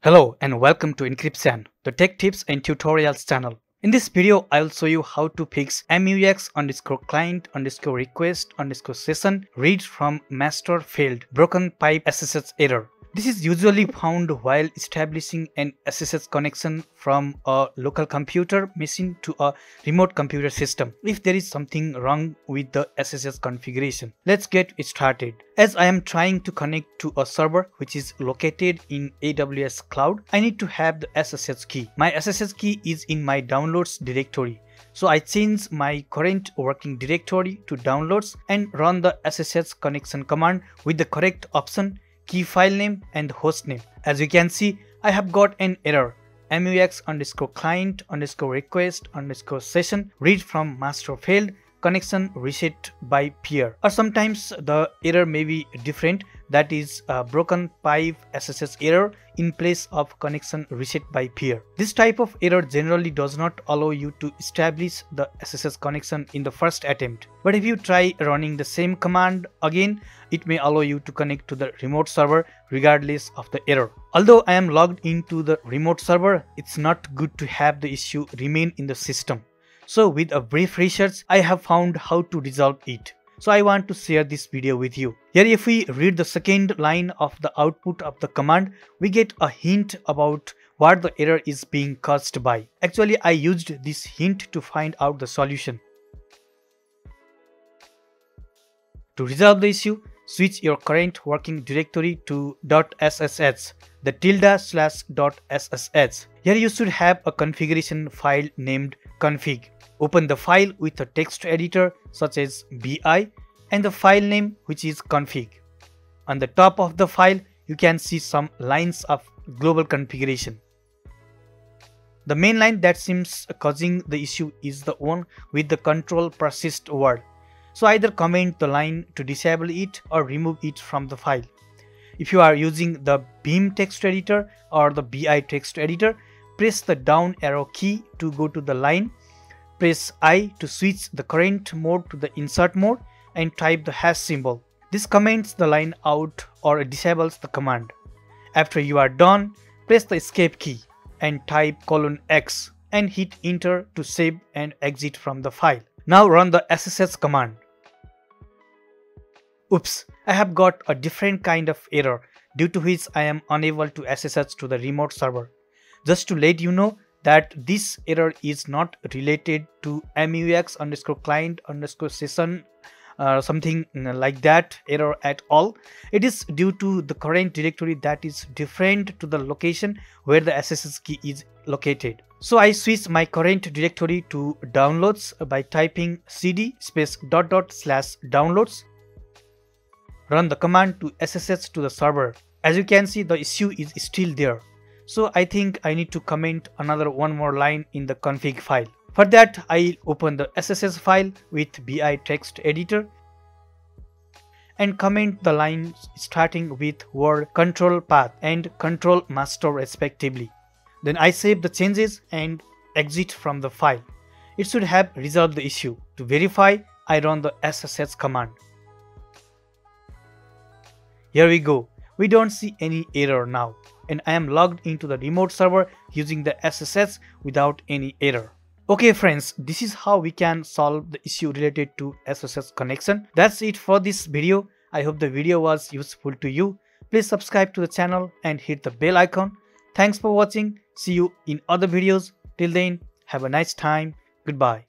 Hello and welcome to Encryption, the tech tips and tutorials channel. In this video, I'll show you how to fix MUX underscore client underscore request underscore session read from master failed broken pipe SSH error. This is usually found while establishing an SSH connection from a local computer machine to a remote computer system if there is something wrong with the SSH configuration. Let's get started. As I am trying to connect to a server which is located in AWS cloud, I need to have the SSH key. My SSH key is in my downloads directory. So I change my current working directory to downloads and run the SSH connection command with the correct option, key file name and host name. As you can see, I have got an error. MUX underscore client underscore request underscore session read from master failed connection reset by peer, or sometimes the error may be different, that is broken pipe SSH error in place of connection reset by peer. This type of error generally does not allow you to establish the SSH connection in the first attempt, but if you try running the same command again, it may allow you to connect to the remote server regardless of the error. Although I am logged into the remote server, it's not good to have the issue remain in the system. So with a brief research, I have found how to resolve it. So I want to share this video with you. Here if we read the second line of the output of the command, we get a hint about what the error is being caused by. Actually, I used this hint to find out the solution. To resolve the issue, switch your current working directory to .ssh, the ~/.ssh. Here you should have a configuration file named config. Open the file with a text editor such as BI and the file name which is config. On the top of the file, you can see some lines of global configuration. The main line that seems causing the issue is the one with the control persist word. So either comment the line to disable it or remove it from the file. If you are using the Beam text editor or the BI text editor, press the down arrow key to go to the line. Press I to switch the current mode to the insert mode and type the hash symbol. This comments the line out or disables the command. After you are done, press the escape key and type :X and hit enter to save and exit from the file. Now run the SSH command. Oops, I have got a different kind of error due to which I am unable to SSH to the remote server. Just to let you know that this error is not related to MUX underscore client underscore session something like that error at all. It is due to the current directory that is different to the location where the SSH key is located. So I switch my current directory to downloads by typing cd /downloads. Run the command to SSH to the server. As you can see, the issue is still there. So I think I need to comment one more line in the config file. For that, I'll open the SSH file with BI text editor and comment the lines starting with word control path and control master respectively. Then I save the changes and exit from the file. It should have resolved the issue. To verify, I run the SSH command. Here we go. We don't see any error now, and I am logged into the remote server using the SSH without any error. Okay friends, this is how we can solve the issue related to SSH connection. That's it for this video. I hope the video was useful to you. Please subscribe to the channel and hit the bell icon. Thanks for watching. See you in other videos. Till then, have a nice time. Goodbye.